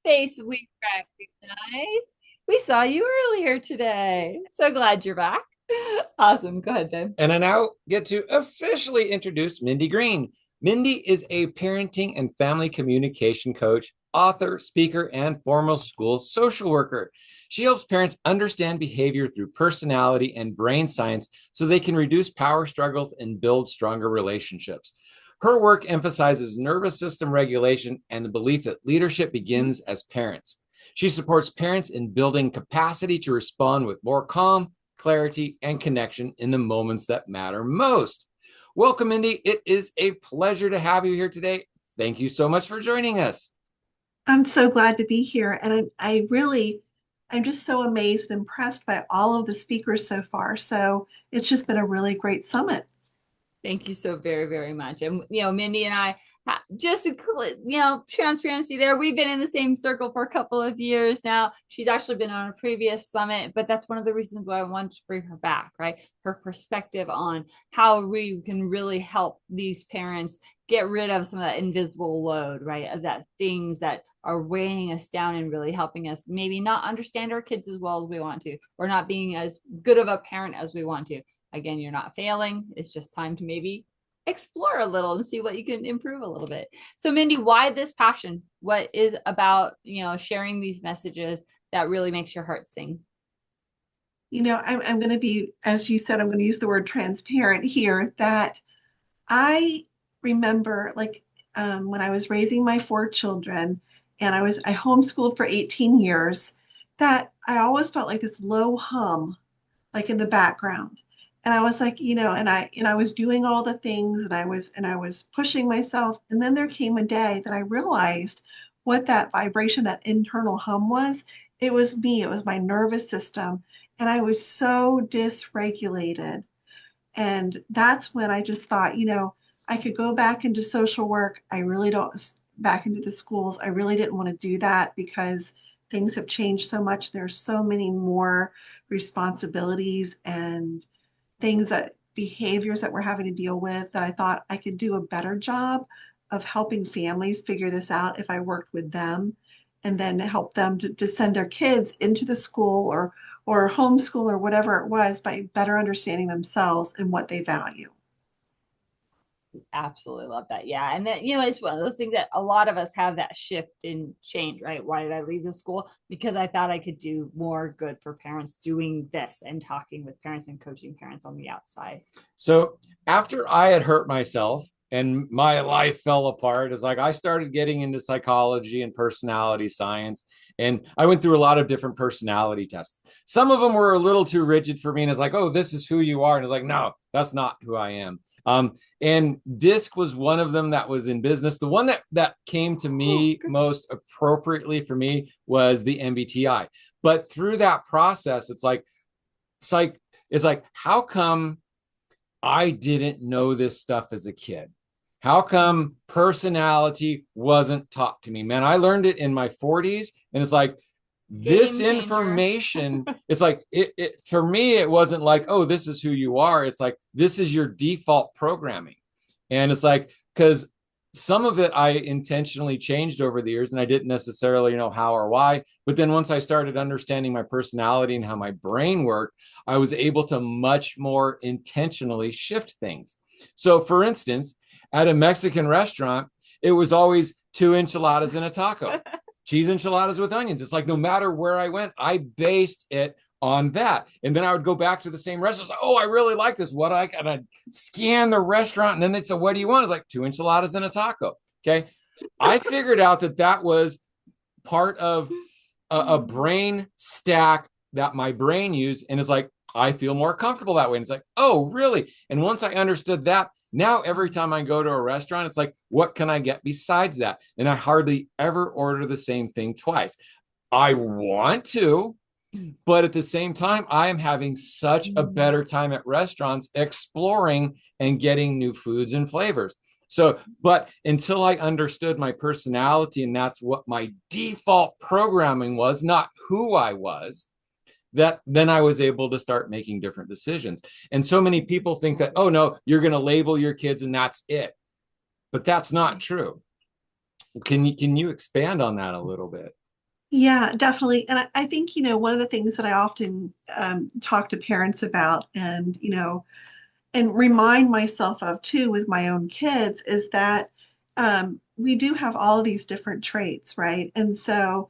face we recognize. We saw you earlier today. So glad you're back. Awesome. Go ahead, Ben. And I now get to officially introduce Mindy Green. Mindy is a parenting and family communication coach, author, speaker, and former school social worker. She helps parents understand behavior through personality and brain science so they can reduce power struggles and build stronger relationships. Her work emphasizes nervous system regulation and the belief that leadership begins as parents. She supports parents in building capacity to respond with more calm, clarity, and connection in the moments that matter most. Welcome, Mindy. It is a pleasure to have you here today. Thank you so much for joining us. I'm so glad to be here. And I'm just so amazed and impressed by all of the speakers so far. So it's just been a really great summit. Thank you so very, very much. And, Mindy and I, just, transparency there. We've been in the same circle for a couple of years now. She's actually been on a previous summit, but that's one of the reasons why I wanted to bring her back, right? Her perspective on how we can really help these parents get rid of some of that invisible load, right? Of that things that are weighing us down and really helping us maybe not understand our kids as well as we want to, or not being as good of a parent as we want to. Again, you're not failing. It's just time to maybe explore a little and see what you can improve a little bit. So, Mindy, why this passion? What is about, sharing these messages that really makes your heart sing? I'm going to be, as you said, I'm going to use the word transparent here, that I remember when I was raising my four children and I homeschooled for 18 years, that I always felt like this low hum like in the background. And I was like, and I was doing all the things and I was pushing myself. And then there came a day that I realized what that vibration, that internal hum was. It was me, it was my nervous system. And I was so dysregulated. And that's when I just thought, I could go back into social work. I really don't, back into the schools. I really didn't want to do that because things have changed so much. There's so many more responsibilities and things that behaviors that we're having to deal with that I thought I could do a better job of helping families figure this out if I worked with them and then help them to send their kids into the school or homeschool or whatever it was by better understanding themselves and what they value. Absolutely love that. Yeah. And then, it's one of those things that a lot of us have that shift in change, right? Why did I leave the school? Because I thought I could do more good for parents doing this and talking with parents and coaching parents on the outside. So, after I had hurt myself and my life fell apart, it's like I started getting into psychology and personality science. And I went through a lot of different personality tests. Some of them were a little too rigid for me. And it's like, oh, this is who you are. And it's like, no, that's not who I am. And DISC was one of them that was in business. The one that came to me most appropriately for me was the MBTI. But through that process, it's like, how come I didn't know this stuff as a kid? How come personality wasn't taught to me? Man, I learned it in my 40s, and it's like this Game changer. information, it's like it for me, it wasn't like, oh, this is who you are. It's like this is your default programming. And it's like, because some of it I intentionally changed over the years and I didn't necessarily know how or why. But then once I started understanding my personality and how my brain worked, I was able to much more intentionally shift things. So, for instance, at a Mexican restaurant, it was always two enchiladas and a taco, cheese enchiladas with onions. It's like no matter where I went, I based it on that. And then I would go back to the same restaurant. Like, oh, I really like this. What I gotta scan the restaurant. And then they said, what do you want? It's like two enchiladas and a taco. Okay. I figured out that that was part of a brain stack that my brain used. And it's like, I feel more comfortable that way. And it's like, oh, really? And once I understood that, now every time I go to a restaurant, it's like, what can I get besides that? And I hardly ever order the same thing twice. I want to, but at the same time, I am having such a better time at restaurants exploring and getting new foods and flavors. So, but until I understood my personality and that's what my default programming was, not who I was, that then I was able to start making different decisions. And so many people think that, oh no, you're going to label your kids and that's it. But that's not true. Can you expand on that a little bit? Yeah, definitely. And I think, one of the things that I often talk to parents about and remind myself of too with my own kids is that we do have all of these different traits, right? And so,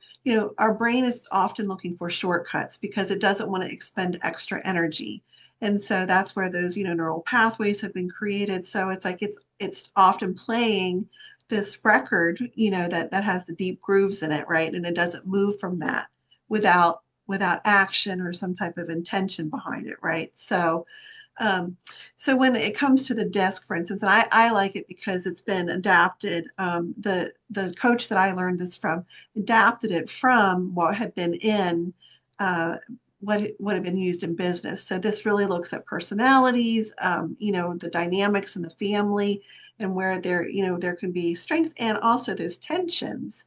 our brain is often looking for shortcuts because it doesn't want to expend extra energy. And so that's where those, neural pathways have been created. So it's like it's often playing this record, that has the deep grooves in it, right? And it doesn't move from that without action or some type of intention behind it, right? Um, so when it comes to the disc, for instance, and I like it because it's been adapted. The coach that I learned this from adapted it from what had been in uh, what had been used in business. So this really looks at personalities, the dynamics in the family, and where there can be strengths and also there's tensions.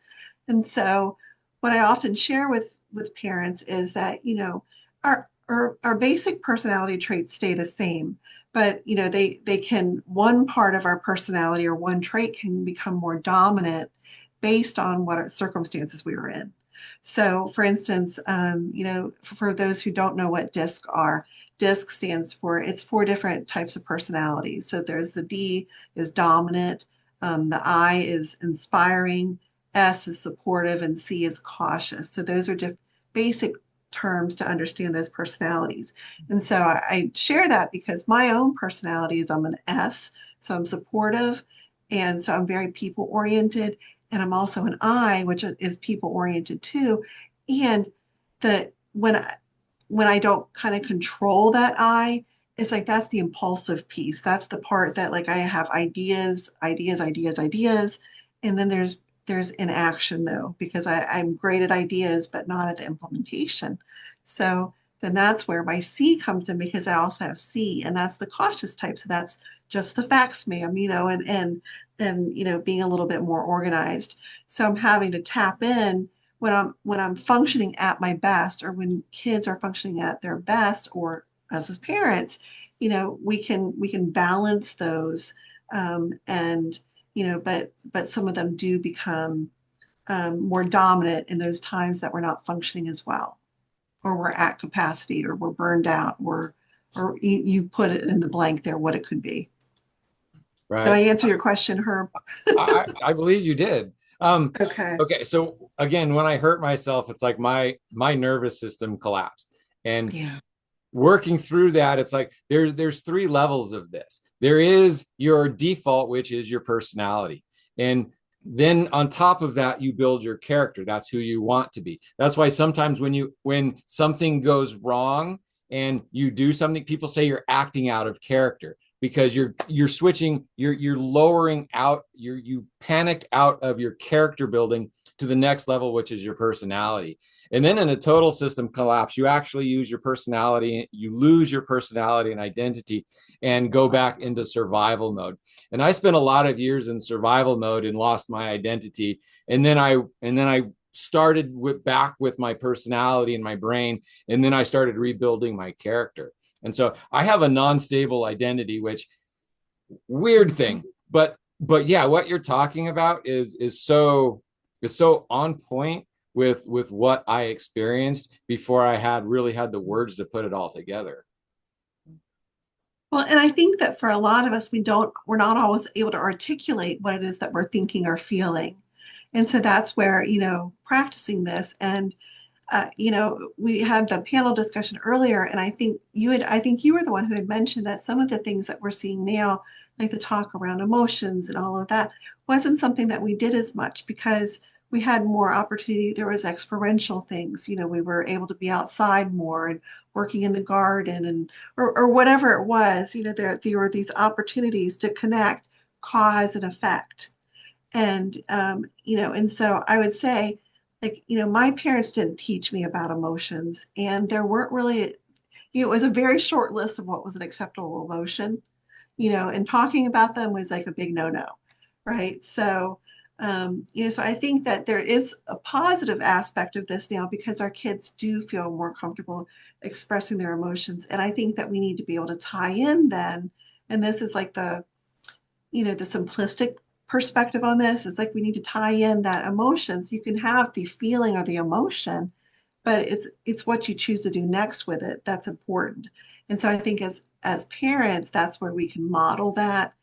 And so what I often share with parents is that our basic personality traits stay the same, but they can one part of our personality or one trait can become more dominant based on what circumstances we were in. So, for instance, for those who don't know what DISC are, DISC stands for it's four different types of personalities. So there's the D is dominant, the I is inspiring, S is supportive, and C is cautious. So those are just basic terms to understand those personalities. And so I share that because my own personality is I'm an S, so I'm supportive, and so I'm very people oriented, and I'm also an I, which is people oriented too. And the when I don't kind of control that I, it's like that's the impulsive piece. That's the part that like I have ideas, and then there's inaction though, because I'm great at ideas, but not at the implementation. So then that's where my C comes in because I also have C, and that's the cautious type. So that's just the facts, ma'am, and being a little bit more organized. So I'm having to tap in when I'm functioning at my best, or when kids are functioning at their best, or us as parents, we can balance those, and but some of them do become more dominant in those times that we're not functioning as well, or we're at capacity, or we're burned out, or you put it in the blank there, what it could be. Did I Right. answer your question, Herb? I believe you did. Okay. Okay, so again, when I hurt myself, it's like my nervous system collapsed. And Yeah. working through that, it's like there's three levels of this. There is your default, which is your personality. And then on top of that, you build your character. That's who you want to be. That's why sometimes when something goes wrong and you do something, people say you're acting out of character because you're switching, you're lowering out, you've panicked out of your character building to the next level, which is your personality. And then in a total system collapse, you actually use your personality, you lose your personality and identity and go back into survival mode. And I spent a lot of years in survival mode and lost my identity. And then I started back with my personality and my brain. And then I started rebuilding my character. And so I have a non-stable identity, which weird thing. But yeah, what you're talking about is so on point with what I experienced before I had really had the words to put it all together. Well, and I think that for a lot of us, we're not always able to articulate what it is that we're thinking or feeling. And so that's where, practicing this and, we had the panel discussion earlier, and I think you were the one who had mentioned that some of the things that we're seeing now, like the talk around emotions and all of that, wasn't something that we did as much because we had more opportunity. There was experiential things, we were able to be outside more and working in the garden and or whatever it was, there were these opportunities to connect cause and effect. And so I would say, like, my parents didn't teach me about emotions, and there weren't really, it was a very short list of what was an acceptable emotion, and talking about them was like a big no-no, right? So I think that there is a positive aspect of this now because our kids do feel more comfortable expressing their emotions. And I think that we need to be able to tie in then, and this is like the simplistic perspective on this. It's like we need to tie in that emotions. You can have the feeling or the emotion, but it's what you choose to do next with it that's important. And so I think as parents, that's where we can model that.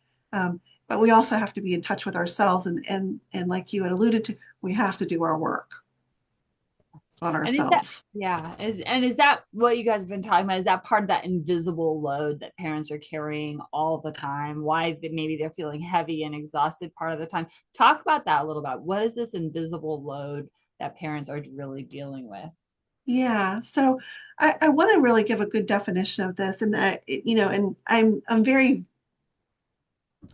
But we also have to be in touch with ourselves, and like you had alluded to, we have to do our work on And is that, ourselves. yeah, is that what you guys have been talking about? Is that part of that invisible load that parents are carrying all the time? Why maybe they're feeling heavy and exhausted part of the time? Talk about that a little bit. What is this invisible load that parents are really dealing with? Yeah, so I want to really give a good definition of this, and and I'm very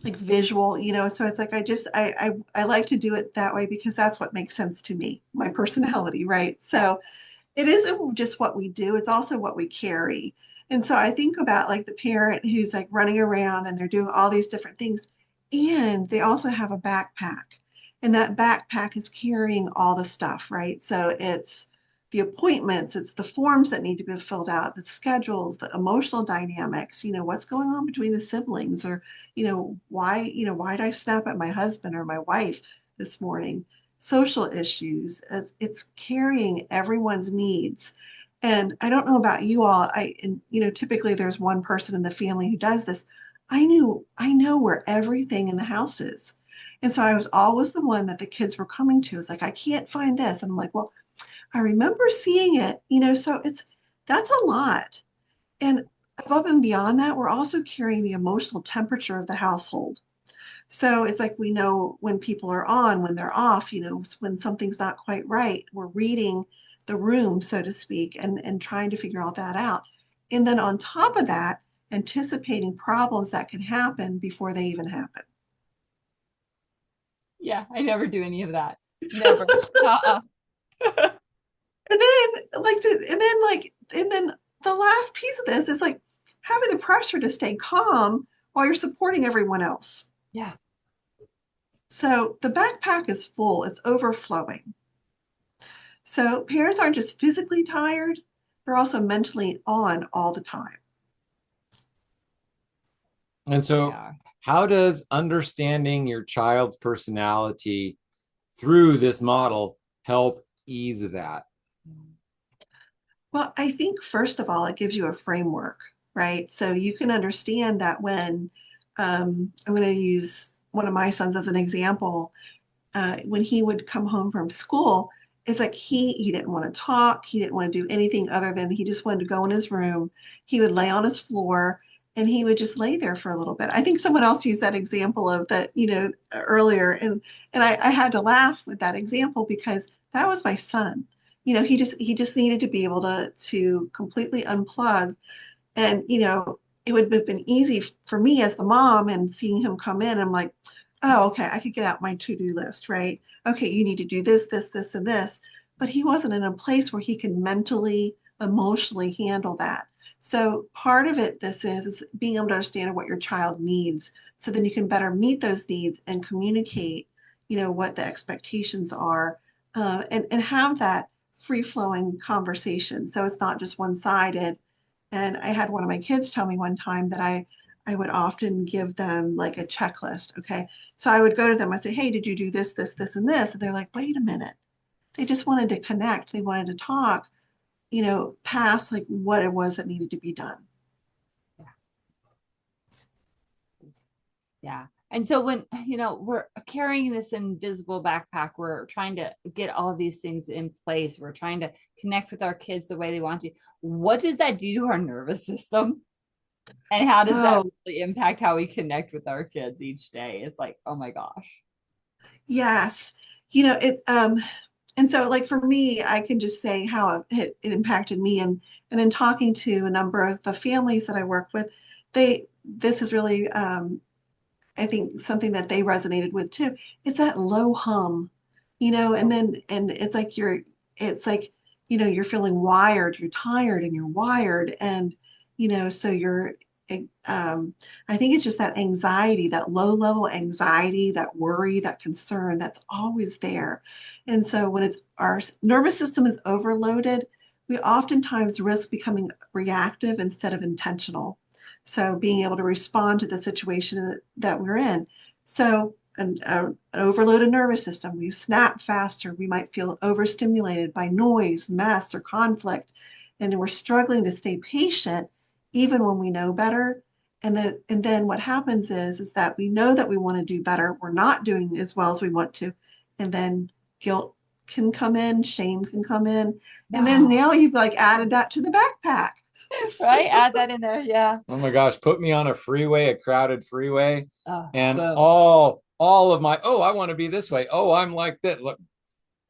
like visual, so it's like I like to do it that way because that's what makes sense to me, my personality, right? So it isn't just what we do, it's also what we carry. And so I think about like the parent who's like running around and they're doing all these different things, and they also have a backpack. And that backpack is carrying all the stuff, right? So it's the appointments, it's the forms that need to be filled out, the schedules, the emotional dynamics, what's going on between the siblings, or, why did I snap at my husband or my wife this morning? Social issues. It's carrying everyone's needs. And I don't know about you all. Typically there's one person in the family who does this. I know where everything in the house is. And so I was always the one that the kids were coming to. It's like, I can't find this. And I'm like, well, I remember seeing it, so that's a lot. And above and beyond that, we're also carrying the emotional temperature of the household. So it's like we know when people are on, when they're off, when something's not quite right. We're reading the room, so to speak, and trying to figure all that out. And then on top of that, anticipating problems that can happen before they even happen. Yeah, I never do any of that. Never. Uh-uh. And then the last piece of this is like having the pressure to stay calm while you're supporting everyone else. Yeah. So the backpack is full, it's overflowing. So parents aren't just physically tired, they're also mentally on all the time. And They so, are. how does understanding your child's personality through this model help ease that? Well, I think first of all, it gives you a framework, right? So you can understand that when I'm going to use one of my sons as an example. When he would come home from school, it's like he didn't want to talk. He didn't want to do anything other than he just wanted to go in his room. He would lay on his floor and he would just lay there for a little bit. I think someone else used that example of that, earlier. And I had to laugh with that example because that was my son. He just needed to be able to completely unplug. And, it would have been easy for me as the mom and seeing him come in. I'm like, oh, okay, I could get out my to-do list, right? Okay, you need to do this, this, this, and this. But he wasn't in a place where he could mentally, emotionally handle that. So part of it, this is being able to understand what your child needs so then you can better meet those needs and communicate, what the expectations are, and have that free-flowing conversation. So it's not just one-sided. And I had one of my kids tell me one time that I would often give them like a checklist. Okay. So I would go to them, I'd say, hey, did you do this, this, this, and this? And they're like, wait a minute. They just wanted to connect. They wanted to talk, past like what it was that needed to be done. Yeah. Yeah. And so when, we're carrying this invisible backpack, we're trying to get all of these things in place. We're trying to connect with our kids the way they want to. What does that do to our nervous system? And how does that Oh, really impact how we connect with our kids each day? It's like, oh my gosh. yes. And so like for me, I can just say how it impacted me. And in talking to a number of the families that I work with, this is really, I think something that they resonated with too. It's that low hum, and it's like, you're feeling wired, you're tired and you're wired. And, so I think it's just that anxiety, that low level anxiety, that worry, that concern that's always there. And so when our nervous system is overloaded, we oftentimes risk becoming reactive instead of intentional. So being able to respond to the situation that we're in. So an overloaded nervous system. We snap faster. We might feel overstimulated by noise, mess, or conflict. And we're struggling to stay patient even when we know better. And then what happens is that we know that we want to do better. We're not doing as well as we want to. And then guilt can come in, shame can come in. And then No. now you've like added that to the backpack. Right? Add that in there. Yeah. Oh my gosh, put me on a freeway, a crowded freeway, Oh, and boom. all of my, oh, I want to be this way. Oh, I'm like that. Look,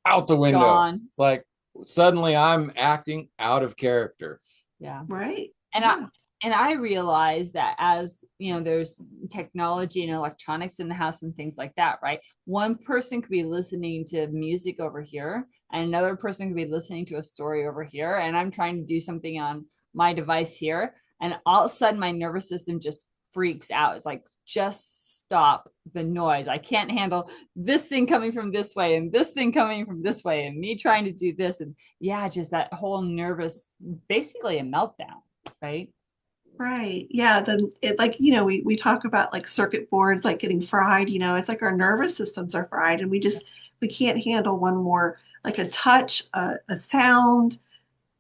out the window. Gone. It's like suddenly I'm acting out of character. Yeah. Right. And Yeah. I realize that as there's technology and electronics in the house and things like that, right? One person could be listening to music over here, and another person could be listening to a story over here, and I'm trying to do something on my device here, and all of a sudden my nervous system just freaks out. It's like, just stop the noise. I can't handle this thing coming from this way and this thing coming from this way and me trying to do this. And yeah, just that whole nervous, basically a meltdown, right? Right. Yeah. Then it like, we talk about like circuit boards like getting fried, it's like our nervous systems are fried and we can't handle one more, like a touch, a sound,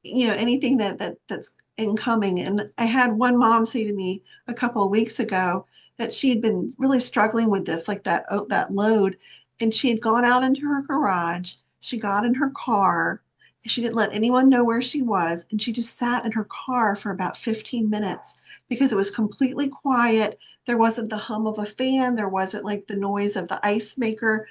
anything that's incoming. And I had one mom say to me a couple of weeks ago that she'd been really struggling with this, like that load. And she had gone out into her garage. She got in her car. She didn't let anyone know where she was. And she just sat in her car for about 15 minutes because it was completely quiet. There wasn't the hum of a fan. There wasn't like the noise of the ice maker,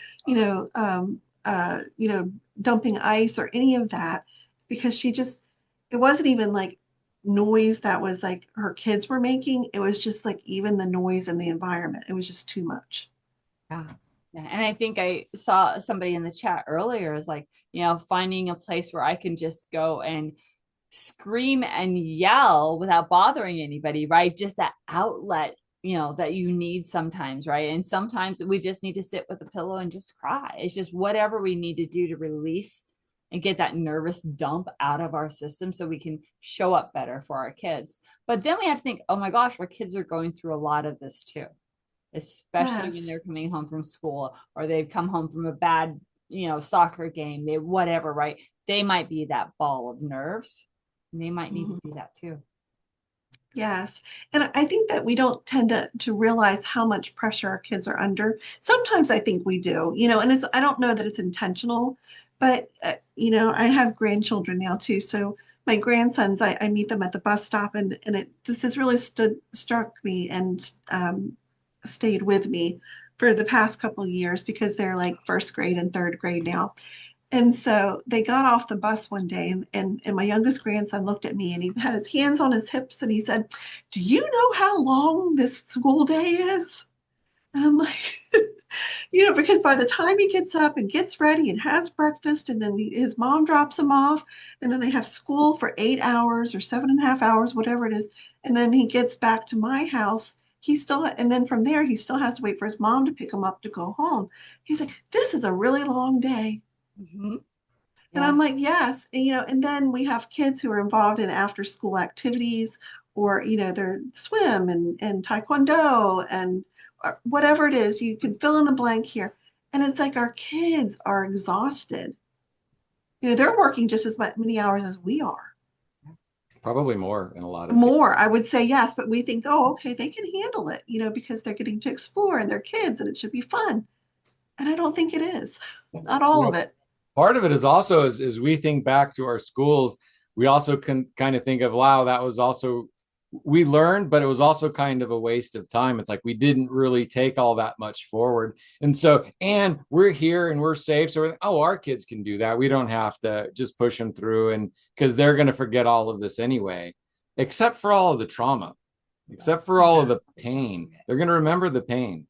dumping ice or any of that because it wasn't even like noise that was like her kids were making. It was just like even the noise in the environment. It was just too much. Yeah. Yeah. And I think I saw somebody in the chat earlier is like, finding a place where I can just go and scream and yell without bothering anybody, right? Just that outlet, that you need sometimes, right? And sometimes we just need to sit with a pillow and just cry. It's just whatever we need to do to release and get that nervous dump out of our system so we can show up better for our kids. But then we have to think, oh my gosh, our kids are going through a lot of this too, especially when they're Yes. coming home from school or they've come home from a bad, soccer game, they whatever, right? They might be that ball of nerves. And they might need to Mhm. do that too. Yes. And I think that we don't tend to realize how much pressure our kids are under. Sometimes I think we do, and I don't know that it's intentional, but, I have grandchildren now too. So my grandsons, I meet them at the bus stop and this has really struck me and stayed with me for the past couple of years because they're like first grade and third grade now. And so they got off the bus one day, and my youngest grandson looked at me and he had his hands on his hips and he said, "Do you know how long this school day is?" And I'm like, because by the time he gets up and gets ready and has breakfast, and then his mom drops him off, and then they have school for 8 hours or 7.5 hours, whatever it is, and then he gets back to my house. And then from there, he still has to wait for his mom to pick him up to go home. He's like, "This is a really long day." Mm-hmm. And Yeah. I'm like, yes. And then we have kids who are involved in after school activities or, they're swim and taekwondo and whatever it is, you can fill in the blank here. And it's like our kids are exhausted. They're working just as many hours as we are. Probably more in a lot of cases. More, I would say yes, but we think, oh, okay, they can handle it, because they're getting to explore and they're kids and it should be fun. And I don't think it is. Not all of it. Part of it is also as we think back to our schools, we also can kind of think of, wow, that was also, we learned, but it was also kind of a waste of time. It's like we didn't really take all that much forward. And so, and we're here and we're safe. So we're like, oh, our kids can do that. We don't have to just push them through, and because they're going to forget all of this anyway, except for all of the trauma, except for all of Yeah. the pain. They're going to remember the pain.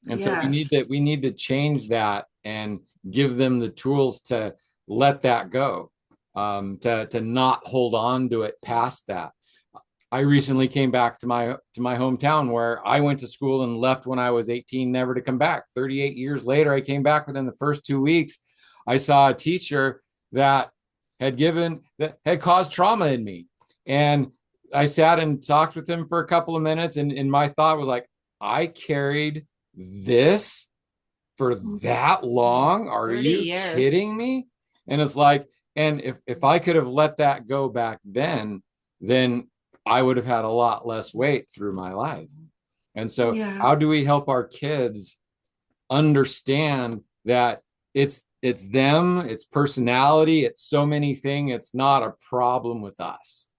And so Yes. we need to change that and give them the tools to let that go, to not hold on to it past that. I recently came back to my hometown where I went to school and left when I was 18, never to come back. 38 years later, I came back within the first 2 weeks. I saw a teacher that that had caused trauma in me. And I sat and talked with him for a couple of minutes, and my thought was like, I carried this for that long? Are 30 you years. kidding me? And it's like, and if I could have let that go back then I would have had a lot less weight through my life. And so how do Yes. we help our kids understand that it's them, it's personality, it's so many things, it's not a problem with us.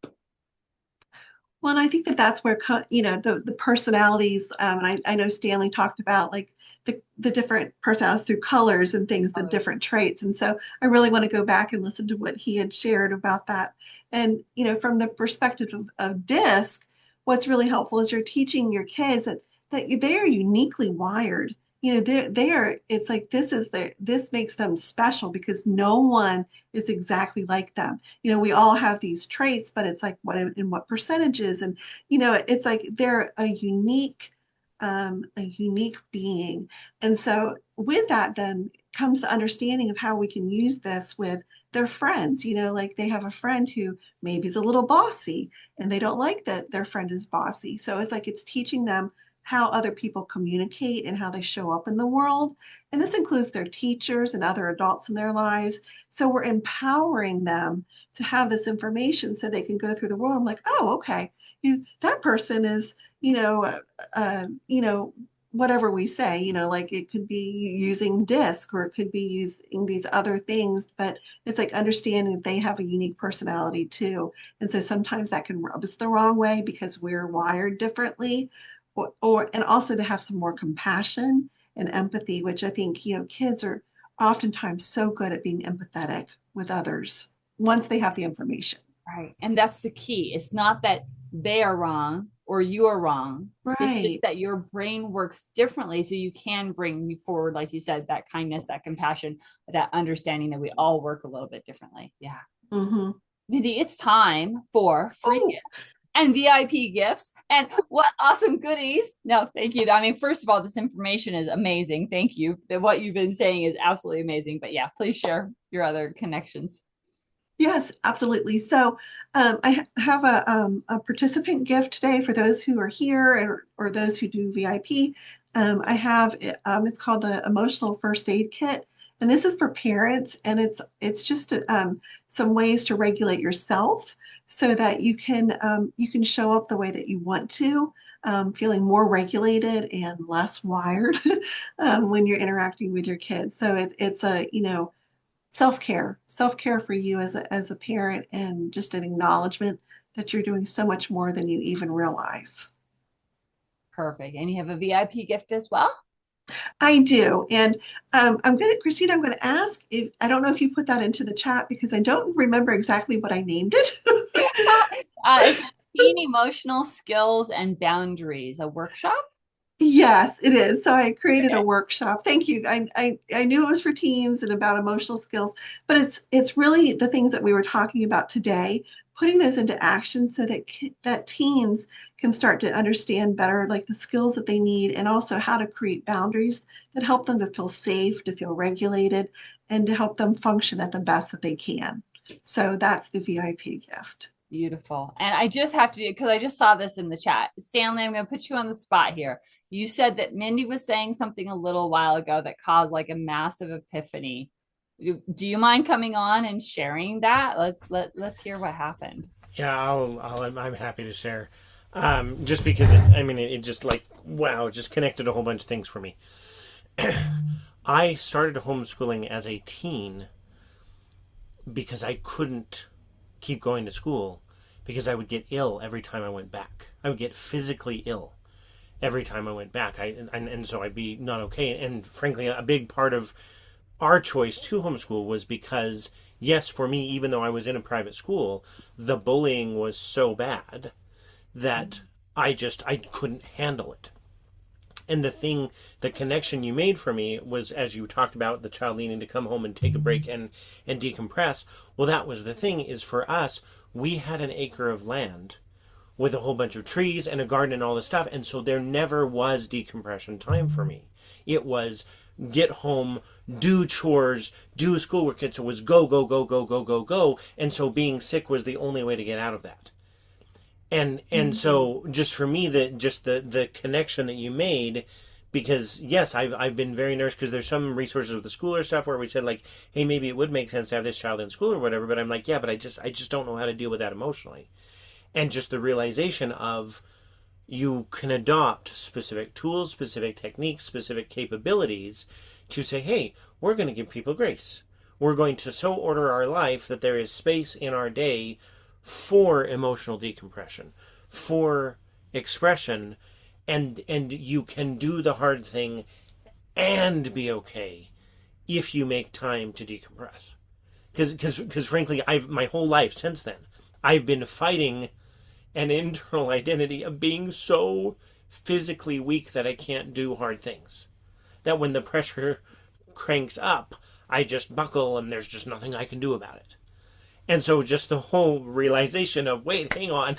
Well, and I think that that's where, the personalities, and I know Stanley talked about like the different personalities through colors and things, the different traits. And so I really want to go back and listen to what he had shared about that. And, from the perspective of DISC, what's really helpful is you're teaching your kids that they are uniquely wired. It's like this makes them special because no one is exactly like them. We all have these traits, but it's like what in what percentages, and it's like they're a unique being. And so with that then comes the understanding of how we can use this with their friends. Like they have a friend who maybe is a little bossy and they don't like that their friend is bossy. So it's like it's teaching them how other people communicate and how they show up in the world. And this includes their teachers and other adults in their lives. So we're empowering them to have this information so they can go through the world. I'm like, oh, okay, that person is, whatever we say, like it could be using DISC or it could be using these other things, but it's like understanding that they have a unique personality too. And so sometimes that can rub us the wrong way because we're wired differently, and also to have some more compassion and empathy, which I think, kids are oftentimes so good at being empathetic with others once they have the information. Right. And that's the key. It's not that they are wrong or you are wrong. It's just Right. that your brain works differently. So you can bring forward, like you said, that kindness, that compassion, that understanding that we all work a little bit differently. Yeah. Mm-hmm. Mindy, it's time for free Oh, gifts and VIP gifts. And what awesome goodies. No, thank you. I mean, first of all, this information is amazing. Thank you. What you've been saying is absolutely amazing. But yeah, please share your other connections. yes, absolutely. So have a participant gift today for those who are here or those who do VIP. I have it's called the Emotional First Aid Kit, and this is for parents, and it's just some ways to regulate yourself so that you can show up the way that you want to, feeling more regulated and less wired when you're interacting with your kids. So it's a self-care for you as a parent, and just an acknowledgement that you're doing so much more than you even realize. Perfect. And you have a VIP gift as well? I do. And Christina, I'm gonna ask if I don't know if you put that into the chat because I don't remember exactly what I named it. It's teen emotional skills and boundaries, a workshop. Yes, it is. So I created a Okay. workshop. Thank you. I knew it was for teens and about emotional skills, but it's really the things that we were talking about today, putting those into action so that teens can start to understand better, like the skills that they need, and also how to create boundaries that help them to feel safe, to feel regulated, and to help them function at the best that they can. So that's the VIP gift. Beautiful. And I just have to, because I just saw this in the chat. Stanley, I'm going to put you on the spot here. You said that Mindy was saying something a little while ago that caused like a massive epiphany. Do you mind coming on and sharing that? Let's hear what happened. Yeah, I'm happy to share. Just because it just like wow, it just connected a whole bunch of things for me. I started homeschooling as a teen because I couldn't keep going to school because I would get ill every time I went back. I would get physically ill every time I went back. And so I'd be not okay. And frankly, a big part of our choice to homeschool was because yes, for me, even though I was in a private school, the bullying was so bad that I couldn't handle it. And the connection you made for me was, as you talked about, the child needing to come home and take a break and decompress. Well, that was the thing, is for us, we had an acre of land with a whole bunch of trees and a garden and all this stuff. And so there never was decompression time for me. It was get home, do chores, do schoolwork. So it was go, go, go, go, go, go, go. And so being sick was the only way to get out of that. And Mhm. so just for me, the connection that you made Because yes, I've been very nervous because there's some resources with the school or stuff where we said like, hey, maybe it would make sense to have this child in school or whatever. But I'm like, yeah, but I just don't know how to deal with that emotionally, and just the realization of you can adopt specific tools, specific techniques, specific capabilities to say, hey, we're going to give people grace. We're going to so order our life that there is space in our day for emotional decompression, for expression, and you can do the hard thing and be okay if you make time to decompress. Because frankly, I've my whole life since then, I've been fighting an internal identity of being so physically weak that I can't do hard things. That when the pressure cranks up, I just buckle and there's just nothing I can do about it. And so just the whole realization of, wait, hang on,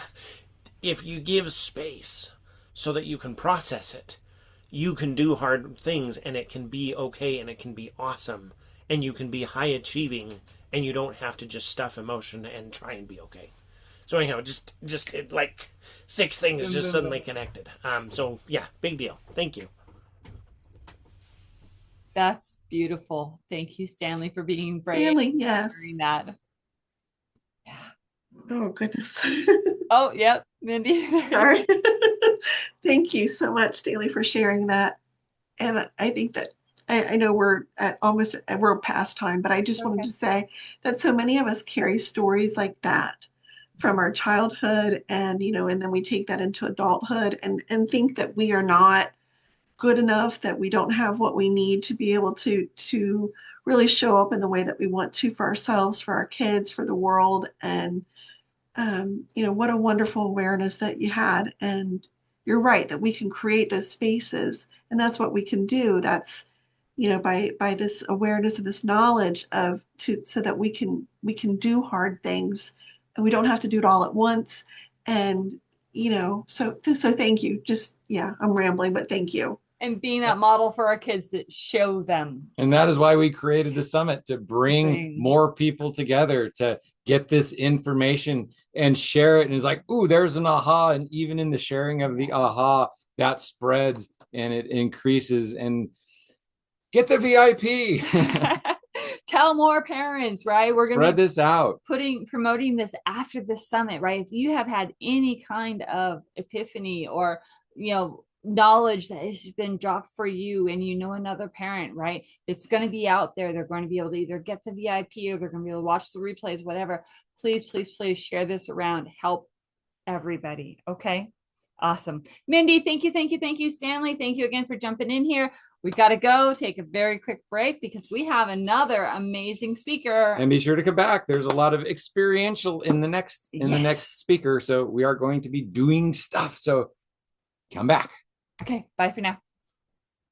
if you give space so that you can process it, you can do hard things and it can be okay and it can be awesome and you can be high achieving and you don't have to just stuff emotion and try and be okay. So anyhow, just it, like 6 things just suddenly connected. So yeah, big deal. Thank you. That's beautiful. Thank you, Stanley, for being brave. Stanley, yes. Sharing that. Oh, goodness. Oh, yep, Mindy. Sorry. Thank you so much, Stanley, for sharing that. And I think that I know we're we're past time, but I just wanted to say that so many of us carry stories like that from our childhood, and and then we take that into adulthood and think that we are not good enough, that we don't have what we need to be able to really show up in the way that we want to for ourselves, for our kids, for the world. And what a wonderful awareness that you had. And you're right that we can create those spaces, and that's what we can do. That's by this awareness and this knowledge so that we can do hard things, and we don't have to do it all at once. And so thank you. Just, yeah, I'm rambling, but thank you. And being that model for our kids to show them. And that is why we created the summit, to bring more people together, to get this information and share it. And it's like, ooh, there's an aha. And even in the sharing of the aha, that spreads and it increases. And get the VIP. Tell more parents, right? We're going to spread this out. Promoting this after the summit, right? If you have had any kind of epiphany or, knowledge that has been dropped for you, and another parent, right, it's going to be out there, they're going to be able to either get the VIP or they're going to be able to watch the replays, whatever. Please share this around. Help everybody. Okay. Awesome. Mindy, thank you. Stanley, thank you again for jumping in here. We got to go take a very quick break because we have another amazing speaker. And be sure to come back. There's a lot of experiential in the next speaker. So we are going to be doing stuff. So come back. Okay. Bye for now.